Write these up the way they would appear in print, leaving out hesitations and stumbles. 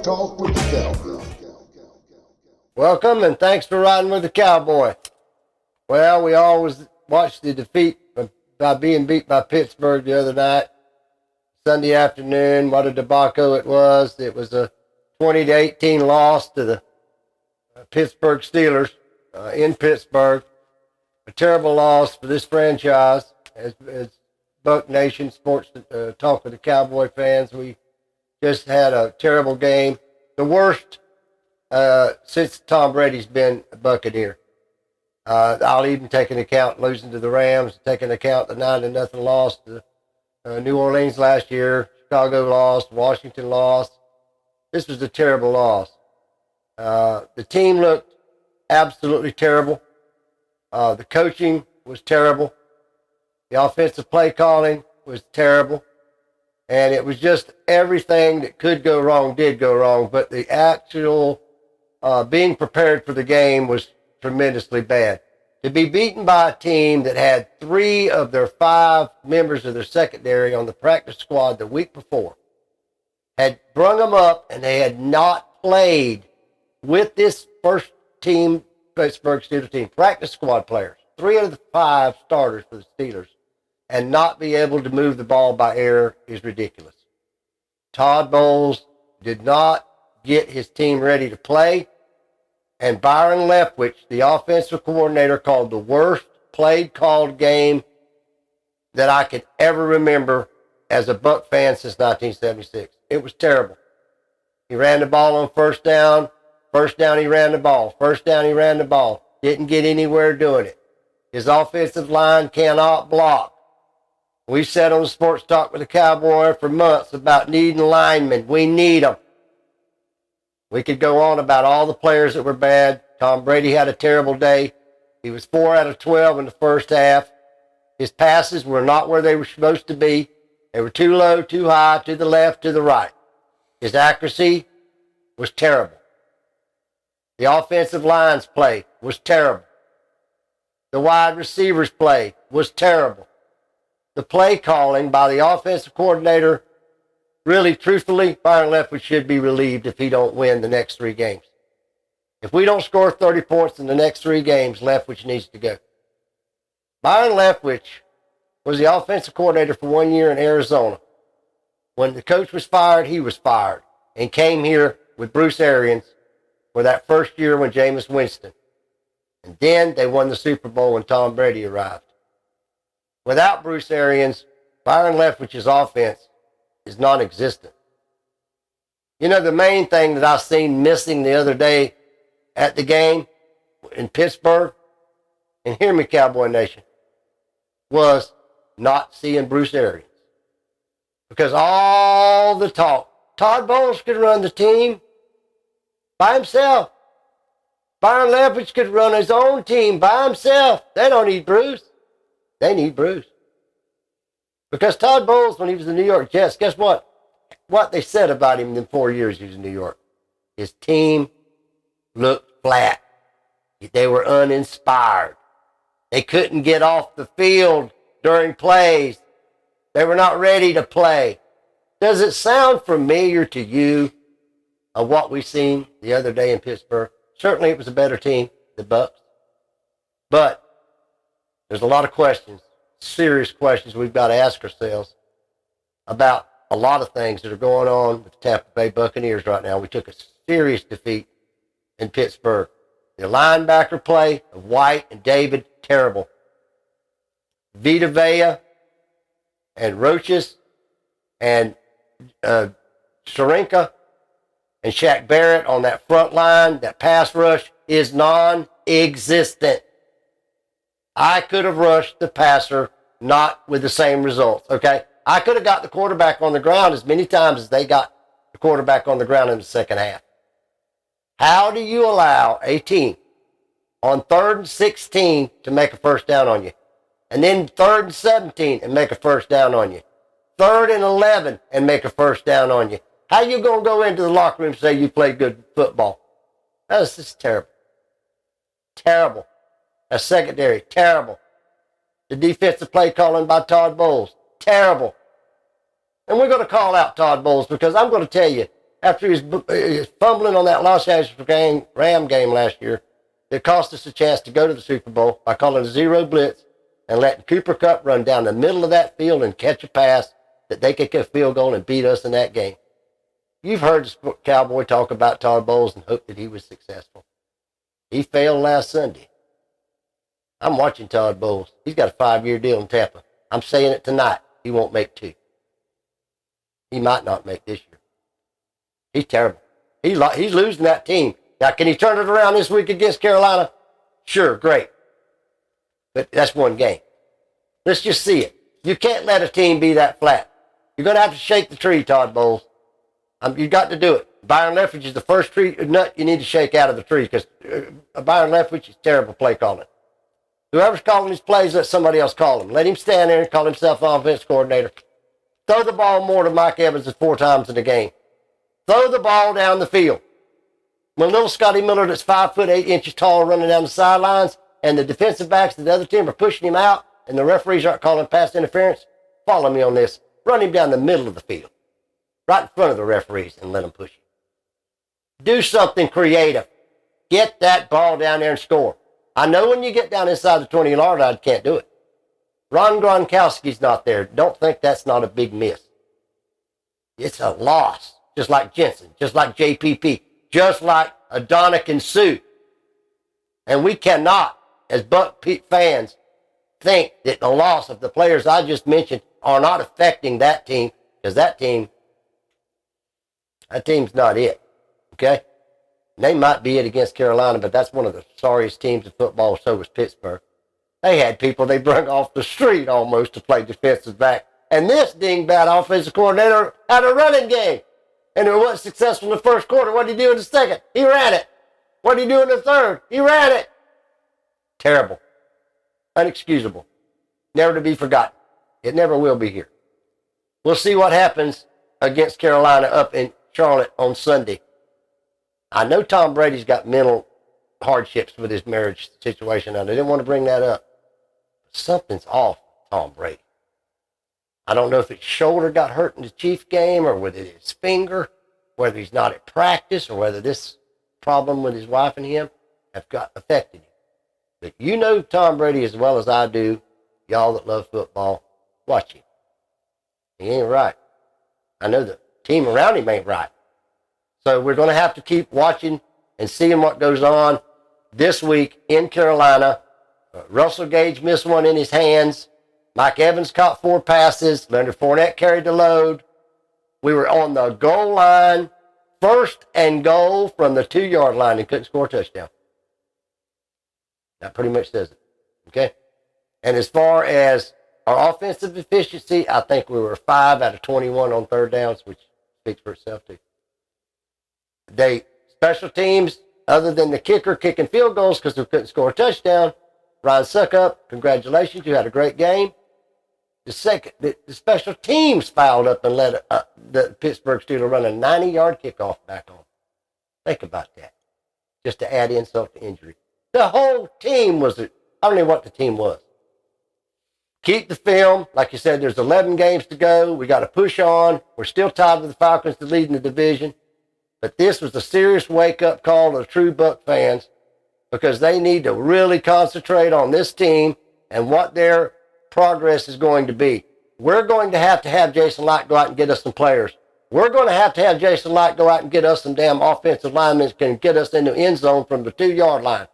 Talk with the Cowboy. Welcome and thanks for riding with the Cowboy. Well, we always watched the defeat by being beat by Pittsburgh the other night, Sunday afternoon. What a debacle it was. It was a 20-18 loss to the Pittsburgh Steelers in Pittsburgh. A terrible loss for this franchise. As Buck Nation Sports Talk with the Cowboy fans, we just had a terrible game. The worst since Tom Brady's been a Buccaneer. I'll even take into account losing to the Rams, take into account the 9-0 loss to New Orleans last year. Chicago lost, Washington lost. This was a terrible loss. The team looked absolutely terrible. The coaching was terrible. The offensive play calling was terrible. And it was just everything that could go wrong did go wrong. But the actual being prepared for the game was tremendously bad. To be beaten by a team that had 3 of their 5 members of their secondary on the practice squad the week before, had brung them up, and they had not played with this first team Pittsburgh Steelers team, practice squad players, 3 of the 5 starters for the Steelers, and not be able to move the ball by air is ridiculous. Todd Bowles did not get his team ready to play, and Byron Leftwich, the offensive coordinator, called the worst called game that I could ever remember as a Buck fan since 1976. It was terrible. He ran the ball on first down. First down, he ran the ball. First down, he ran the ball. Didn't get anywhere doing it. His offensive line cannot block. We've said on the Sports Talk with the Cowboy for months about needing linemen. We need them. We could go on about all the players that were bad. Tom Brady had a terrible day. He was 4 out of 12 in the first half. His passes were not where they were supposed to be. They were too low, too high, to the left, to the right. His accuracy was terrible. The offensive line's play was terrible. The wide receivers' play was terrible. The play calling by the offensive coordinator, really, truthfully, Byron Leftwich should be relieved if he don't win the next 3 games. If we don't score 30 points in the next 3 games, Leftwich needs to go. Byron Leftwich was the offensive coordinator for 1 year in Arizona. When the coach was fired, he was fired and came here with Bruce Arians for that first year when Jameis Winston. And then they won the Super Bowl when Tom Brady arrived. Without Bruce Arians, Byron Leftwich's offense is non-existent. You know, the main thing that I seen missing the other day at the game in Pittsburgh, and hear me, Cowboy Nation, was not seeing Bruce Arians. Because all the talk, Todd Bowles could run the team by himself. Byron Leftwich could run his own team by himself. They don't need Bruce. They need Bruce. Because Todd Bowles, when he was in the New York Jets, guess what? What they said about him in the 4 years he was in New York. His team looked flat. They were uninspired. They couldn't get off the field during plays. They were not ready to play. Does it sound familiar to you of what we seen the other day in Pittsburgh? Certainly it was a better team, the Bucs. But there's a lot of questions, serious questions we've got to ask ourselves about a lot of things that are going on with the Tampa Bay Buccaneers right now. We took a serious defeat in Pittsburgh. The linebacker play of White and David, terrible. Vita Vea and Roaches and Sharinka and Shaq Barrett on that front line, that pass rush is non-existent. I could have rushed the passer, not with the same results, okay? I could have got the quarterback on the ground as many times as they got the quarterback on the ground in the second half. How do you allow a team on 3rd and 16 to make a first down on you? And then 3rd and 17 and make a first down on you? 3rd and 11 and make a first down on you? How you going to go into the locker room and say you played good football? That's just terrible. Terrible. That's secondary. Terrible. The defensive play calling by Todd Bowles. Terrible. And we're going to call out Todd Bowles because I'm going to tell you, after he was fumbling on that Los Angeles Ram game last year that cost us a chance to go to the Super Bowl by calling a zero blitz and letting Cooper Kupp run down the middle of that field and catch a pass that they could get a field goal and beat us in that game. You've heard the Cowboy talk about Todd Bowles and hope that he was successful. He failed last Sunday. I'm watching Todd Bowles. He's got a 5-year deal in Tampa. I'm saying it tonight. He won't make 2. He might not make this year. He's terrible. He's losing that team. Now, can he turn it around this week against Carolina? Sure, great. But that's one game. Let's just see it. You can't let a team be that flat. You're going to have to shake the tree, Todd Bowles. You've got to do it. Byron Leftwich is the first nut you need to shake out of the tree because Byron Leftwich is terrible play calling. Whoever's calling these plays, let somebody else call them. Let him stand there and call himself an offense coordinator. Throw the ball more to Mike Evans than 4 times in the game. Throw the ball down the field. When little Scotty Miller that's 5 foot 8 inches tall running down the sidelines and the defensive backs of the other team are pushing him out and the referees aren't calling pass interference, follow me on this. Run him down the middle of the field, right in front of the referees, and let them push him. Do something creative. Get that ball down there and score. I know when you get down inside the 20-yard line, you can't do it. Ron Gronkowski's not there. Don't think that's not a big miss. It's a loss, just like Jensen, just like JPP, just like Adonican Sue. And we cannot, as Buck fans, think that the loss of the players I just mentioned are not affecting that team, because that team's not it, okay? And they might be it against Carolina, but that's one of the sorriest teams in football, so was Pittsburgh. They had people they brought off the street almost to play defensive back. And this dingbat offensive coordinator had a running game. And it wasn't successful in the first quarter. What did he do in the second? He ran it. What did he do in the third? He ran it. Terrible. Unexcusable. Never to be forgotten. It never will be here. We'll see what happens against Carolina up in Charlotte on Sunday. I know Tom Brady's got mental hardships with his marriage situation, and I didn't want to bring that up. But something's off with Tom Brady. I don't know if his shoulder got hurt in the Chiefs game or whether it's his finger, whether he's not at practice, or whether this problem with his wife and him have got affected him. But you know Tom Brady as well as I do, y'all that love football, watch him. He ain't right. I know the team around him ain't right. So we're going to have to keep watching and seeing what goes on this week in Carolina. Russell Gage missed one in his hands. Mike Evans caught 4 passes. Leonard Fournette carried the load. We were on the goal line, 1st and goal from the 2-yard line, and couldn't score a touchdown. That pretty much says it. Okay? And as far as our offensive efficiency, I think we were 5 out of 21 on 3rd downs, which speaks for itself too. Special teams, other than the kicker kicking field goals because we couldn't score a touchdown, Ryan Suckup, congratulations, you had a great game. The special teams fouled up and let the Pittsburgh Steelers run a 90-yard kickoff back on. Think about that. Just to add insult to injury. The whole team I don't know what the team was. Keep the film. Like you said, there's 11 games to go. We got to push on. We're still tied with the Falcons to lead in the division. But this was a serious wake-up call to the true Buck fans because they need to really concentrate on this team and what their progress is going to be. We're going to have Jason Light go out and get us some players. We're going to have Jason Light go out and get us some damn offensive linemen that can get us in the end zone from the 2-yard line.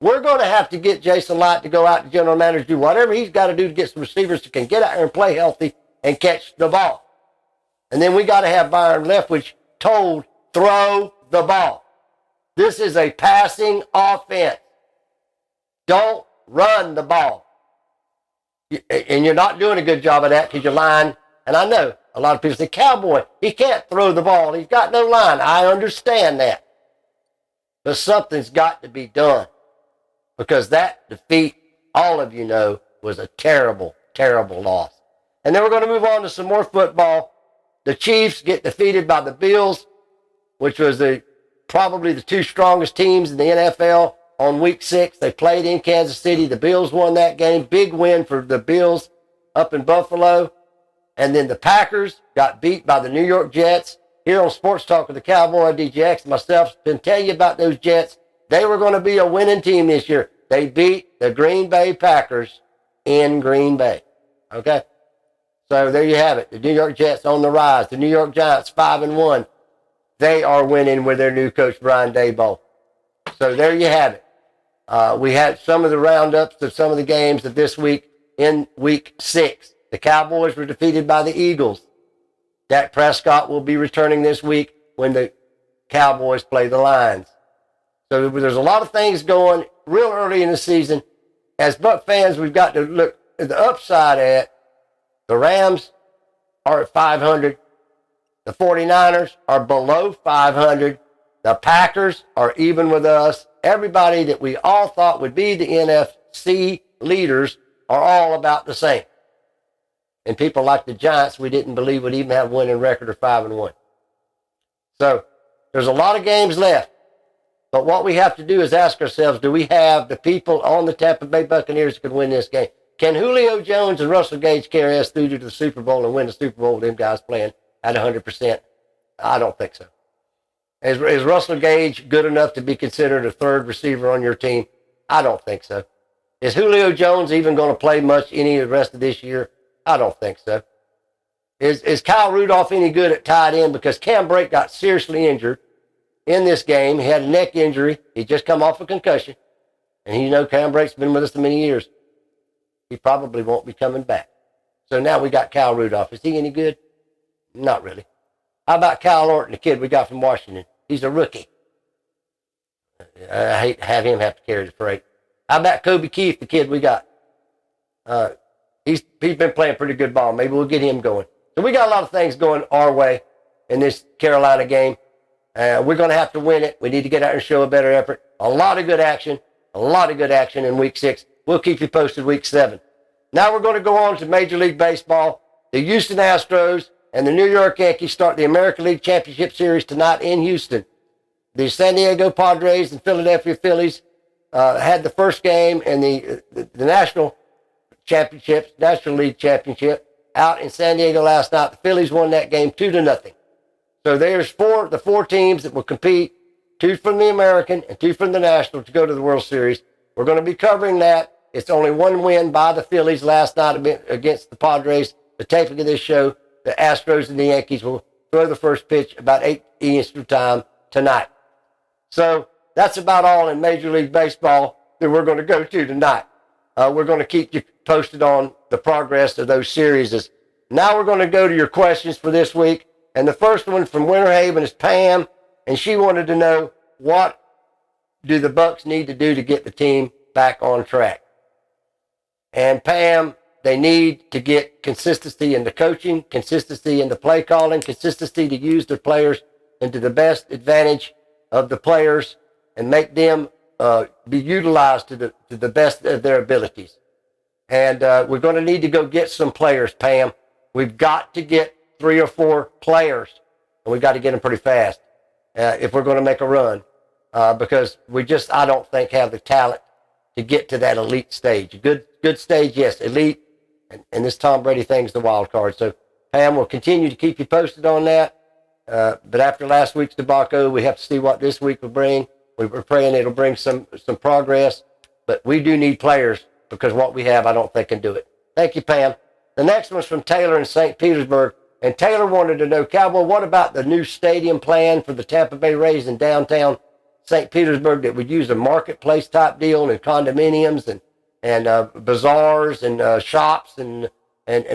We're going to have to get Jason Light to go out to general manager, do whatever he's got to do to get some receivers that can get out there and play healthy and catch the ball. And then we got to have Byron Leftwich told, throw the ball. This is a passing offense. Don't run the ball. And you're not doing a good job of that because your line, and I know a lot of people say, Cowboy, he can't throw the ball. He's got no line. I understand that. But something's got to be done because that defeat, all of you know, was a terrible, terrible loss. And then we're going to move on to some more football. The Chiefs get defeated by the Bills, which was probably the 2 strongest teams in the NFL on week 6. They played in Kansas City. The Bills won that game. Big win for the Bills up in Buffalo. And then the Packers got beat by the New York Jets. here on Sports Talk with the Cowboy, DJX, myself, been telling you about those Jets. They were going to be a winning team this year. They beat the Green Bay Packers in Green Bay. Okay? So there you have it. The New York Jets on the rise. The New York Giants 5-1. They are winning with their new coach, Brian Daboll. So there you have it. We had some of the roundups of some of the games of this week in week 6. The Cowboys were defeated by the Eagles. Dak Prescott will be returning this week when the Cowboys play the Lions. So there's a lot of things going real early in the season. As Buck fans, we've got to look at the upside at the Rams are at 500. The 49ers are below 500. The Packers are even with us. Everybody that we all thought would be the NFC leaders are all about the same. And people like the Giants, we didn't believe would even have a winning record of 5-1. So there's a lot of games left. But what we have to do is ask ourselves, do we have the people on the Tampa Bay Buccaneers that could win this game? Can Julio Jones and Russell Gage carry us through to the Super Bowl and win the Super Bowl with them guys playing at 100%? I don't think so. Is Russell Gage good enough to be considered a third receiver on your team? I don't think so. Is Julio Jones even going to play much any of the rest of this year? I don't think so. Is Kyle Rudolph any good at tight end? Because Cam Brake got seriously injured in this game. He had a neck injury. He just come off a concussion. And you know Cam Brake's been with us for many years. He probably won't be coming back. So now we got Kyle Rudolph. Is he any good? Not really. How about Kyle Orton, the kid we got from Washington? He's a rookie. I hate to have him have to carry the freight. How about Kobe Keith, the kid we got? He's been playing pretty good ball. Maybe we'll get him going. So we got a lot of things going our way in this Carolina game. We're going to have to win it. We need to get out and show a better effort. A lot of good action in week 6. We'll keep you posted week 7. Now we're going to go on to Major League Baseball. The Houston Astros and the New York Yankees start the American League Championship Series tonight in Houston. The San Diego Padres and Philadelphia Phillies had the first game in the National League Championship out in San Diego last night. The Phillies won that game 2-0. So there's the four teams that will compete, 2 from the American and 2 from the National to go to the World Series. We're going to be covering that. It's only one win by the Phillies last night against the Padres. The taping of this show, the Astros and the Yankees will throw the first pitch about 8 Eastern time tonight. So that's about all in Major League Baseball that we're going to go to tonight. We're going to keep you posted on the progress of those series. Now we're going to go to your questions for this week. And the first one from Winter Haven is Pam, and she wanted to know, what do the Bucs need to do to get the team back on track? And Pam, they need to get consistency in the coaching, consistency in the play calling, consistency to use their players and to the best advantage of the players and make them be utilized to the best of their abilities. And we're going to need to go get some players, Pam. We've got to get 3 or 4 players, and we've got to get them pretty fast if we're going to make a run, because I don't think have the talent to get to that elite stage. A good stage, yes, elite, and this Tom Brady thing's the wild card. So Pam will continue to keep you posted on that. But after last week's debacle, we have to see what this week will bring. We're praying it'll bring some progress, but we do need players because what we have, I don't think can do it. Thank you, Pam. The next one's from Taylor in St. Petersburg. And Taylor wanted to know, Cowboy, what about the new stadium plan for the Tampa Bay Rays in downtown St. Petersburg that would use a marketplace type deal and condominiums and bazaars and shops and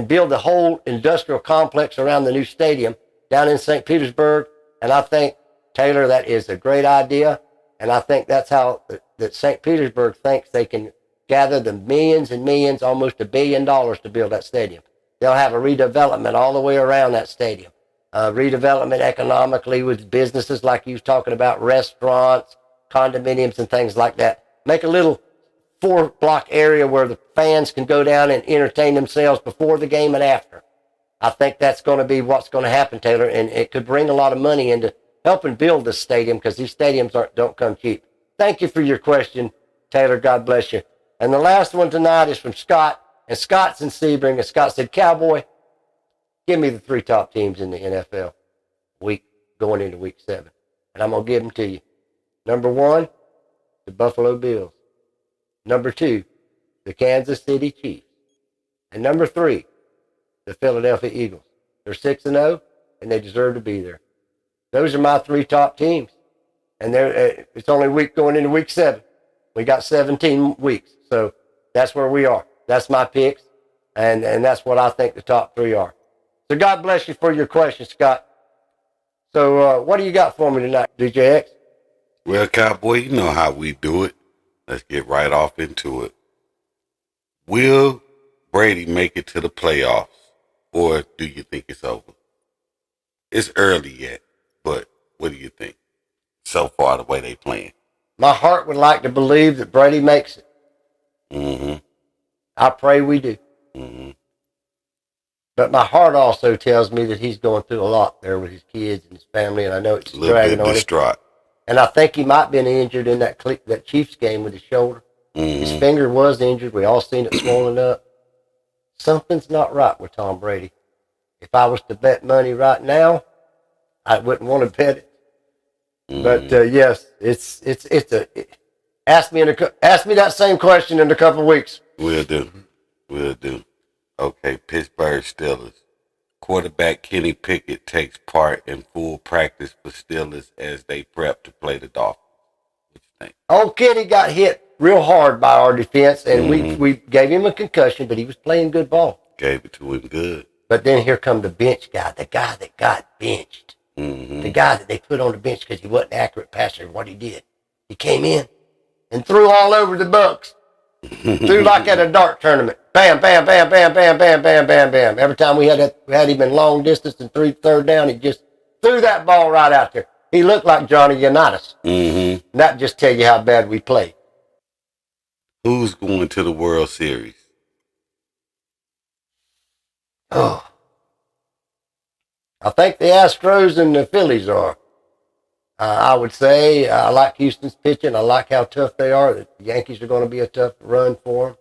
build the whole industrial complex around the new stadium down in St. Petersburg? And I think, Taylor, that is a great idea. And I think that's how that St. Petersburg thinks they can gather the millions and millions, almost $1 billion to build that stadium. They'll have a redevelopment all the way around that stadium. Redevelopment economically with businesses like you was talking about, restaurants, condominiums, and things like that. Make a little 4-block area where the fans can go down and entertain themselves before the game and after. I think that's going to be what's going to happen, Taylor, and it could bring a lot of money into helping build this stadium because these stadiums don't come cheap. Thank you for your question, Taylor. God bless you. And the last one tonight is from Scott. And Scott's in Sebring, and Scott said, Cowboy, give me the 3 top teams in the NFL week going into week 7. And I'm going to give them to you. Number 1, the Buffalo Bills. Number 2, the Kansas City Chiefs. And number 3, the Philadelphia Eagles. They're 6-0, and they deserve to be there. Those are my 3 top teams. And it's only a week going into week 7. We got 17 weeks. So that's where we are. That's my picks. And that's what I think the top 3 are. So God bless you for your question, Scott. So what do you got for me tonight, DJX? Well, Cowboy, you know how we do it. Let's get right off into it. Will Brady make it to the playoffs, or do you think it's over? It's early yet, but what do you think so far the way they playing? My heart would like to believe that Brady makes it. Mm-hmm. I pray we do. Mm-hmm. But my heart also tells me that he's going through a lot there with his kids and his family, and I know it's a little dragging bit on distraught. him. And I think he might have been injured in that Chiefs game with his shoulder. Mm-hmm. His finger was injured. We all seen it swollen up. Something's not right with Tom Brady. If I was to bet money right now, I wouldn't want to bet it. Mm-hmm. But yes, ask me that same question in a couple of weeks. Will do. Okay, Pittsburgh Steelers. Quarterback Kenny Pickett takes part in full practice for Steelers as they prep to play the Dolphins. What you think? Old Kenny got hit real hard by our defense, and we gave him a concussion, but he was playing good ball. Gave it to him good. But then here come the bench guy, the guy that got benched. Mm-hmm. The guy that they put on the bench because he wasn't accurate passer in what he did. He came in and threw all over the Bucs. Threw like at a dart tournament. Bam, bam, bam, bam, bam, bam, bam, bam, bam. Every time we had him in long distance and third down, he just threw that ball right out there. He looked like Johnny Unitas. Mm-hmm. And that just tell you how bad we played. Who's going to the World Series? Oh. I think the Astros and the Phillies are. I would say I like Houston's pitching. I like how tough they are. The Yankees are going to be a tough run for them.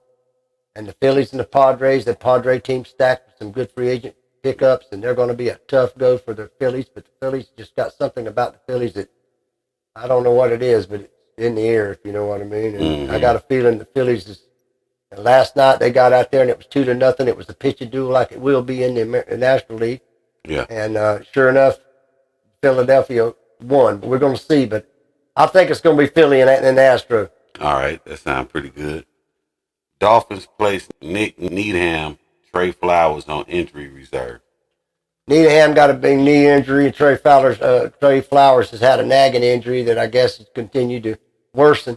And the Phillies and the Padre team stacked with some good free agent pickups, and they're going to be a tough go for the Phillies. But the Phillies just got something about the Phillies that I don't know what it is, but it's in the air, if you know what I mean. And I got a feeling the Phillies and last night they got out there and it was 2-0. It was a pitching duel like it will be in the National League. Yeah. And sure enough, Philadelphia won. But we're going to see. But I think it's going to be Philly and Astro. All right, that sounds pretty good. Dolphins placed Nick Needham, Trey Flowers on injury reserve. Needham got a big knee injury. Trey Flowers has had a nagging injury that I guess has continued to worsen.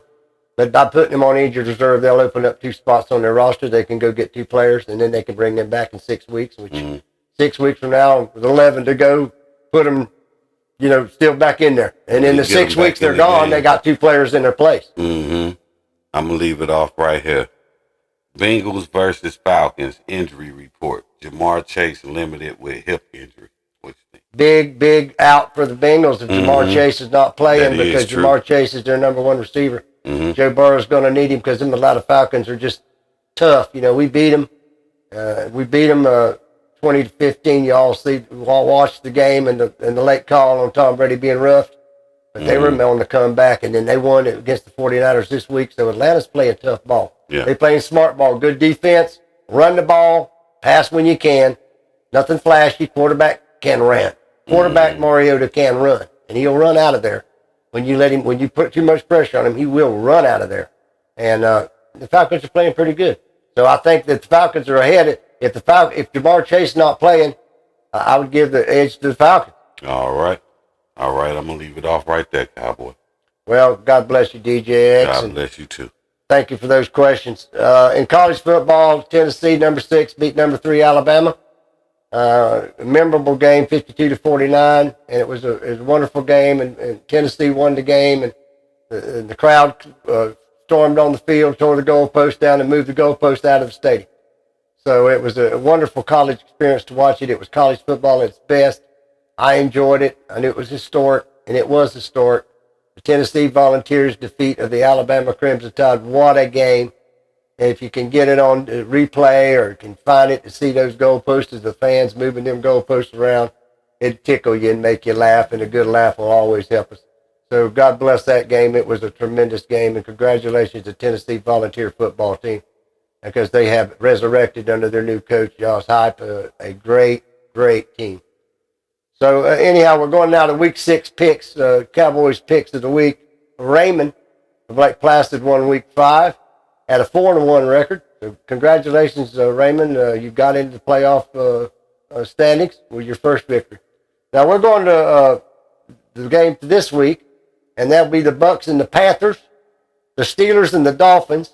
But by putting him on injured reserve, they'll open up 2 spots on their roster. They can go get 2 players, and then they can bring them back in 6 weeks, which 6 weeks from now, with 11 to go, put them, still back in there. And in the 6 weeks they're gone, they got 2 players in their place. Mm-hmm. I'm going to leave it off right here. Bengals versus Falcons injury report. Jamar Chase limited with hip injury. What you think? Big out for the Bengals if Jamar Chase is not playing because Jamar Chase is their number 1 receiver. Mm-hmm. Joe Burrow's going to need him because a lot of Falcons are just tough. We beat them. We beat them 20-15. You all watched the game and the late call on Tom Brady being roughed. But they were on the comeback, and then they won against the 49ers this week. So Atlanta's playing tough ball. Yeah. They're playing smart ball, good defense, run the ball, pass when you can. Nothing flashy. Quarterback can run. Quarterback Mariota can run, and he'll run out of there. When you put too much pressure on him, he will run out of there. And the Falcons are playing pretty good. So I think that the Falcons are ahead. If Jamar Chase is not playing, I would give the edge to the Falcons. All right. I'm going to leave it off right there, Cowboy. Well, God bless you, DJX. God bless you, too. Thank you for those questions. In college football, Tennessee, number 6, beat number 3, Alabama. A memorable game, 52-49, and it was a wonderful game, and Tennessee won the game, and the crowd stormed on the field, tore the goalpost down, and moved the goalpost out of the stadium. So it was a wonderful college experience to watch it. It was college football at its best. I enjoyed it. I knew it was historic, and it was historic. The Tennessee Volunteers' defeat of the Alabama Crimson Tide. What a game. And if you can get it on replay or can find it to see those goalposts, the fans moving them goalposts around, it'd tickle you and make you laugh, and a good laugh will always help us. So God bless that game. It was a tremendous game, and congratulations to Tennessee Volunteer Football Team, because they have resurrected under their new coach, Josh Hype, a great, great team. So anyhow, we're going now to Week 6 picks, Cowboys picks of the week. Raymond of Lake Placid won Week 5, had a 4-1 record. So congratulations, Raymond. You got into the playoff standings with your first victory. Now we're going to the game this week, and that'll be the Bucs and the Panthers, the Steelers and the Dolphins,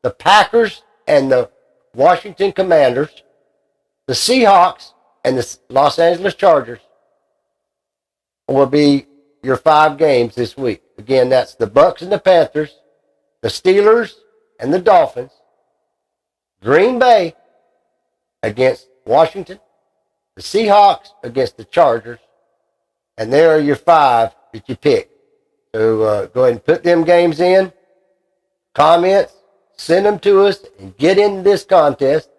the Packers and the Washington Commanders, the Seahawks and the Los Angeles Chargers will be your 5 games this week. Again, that's the Bucs and the Panthers, the Steelers and the Dolphins, Green Bay against Washington, the Seahawks against the Chargers, and there are your 5 that you pick. So go ahead and put them games in, comments, send them to us, and get into this contest.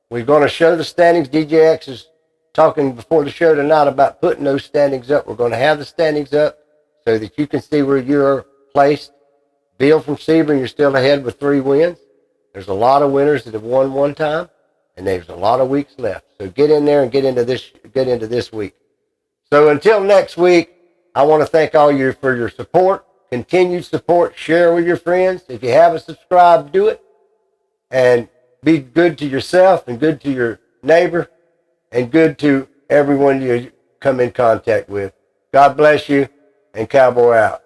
We're going to show the standings. DJX is talking before the show tonight about putting those standings up. We're going to have the standings up so that you can see where you're placed. Bill from Sebring, you're still ahead with 3 wins. There's a lot of winners that have won one time, and there's a lot of weeks left. So get in there and get into this week. So until next week, I want to thank all you for your support, continued support. Share with your friends. If you haven't subscribed, do it. And be good to yourself and good to your neighbor and good to everyone you come in contact with. God bless you, and Cowboy out.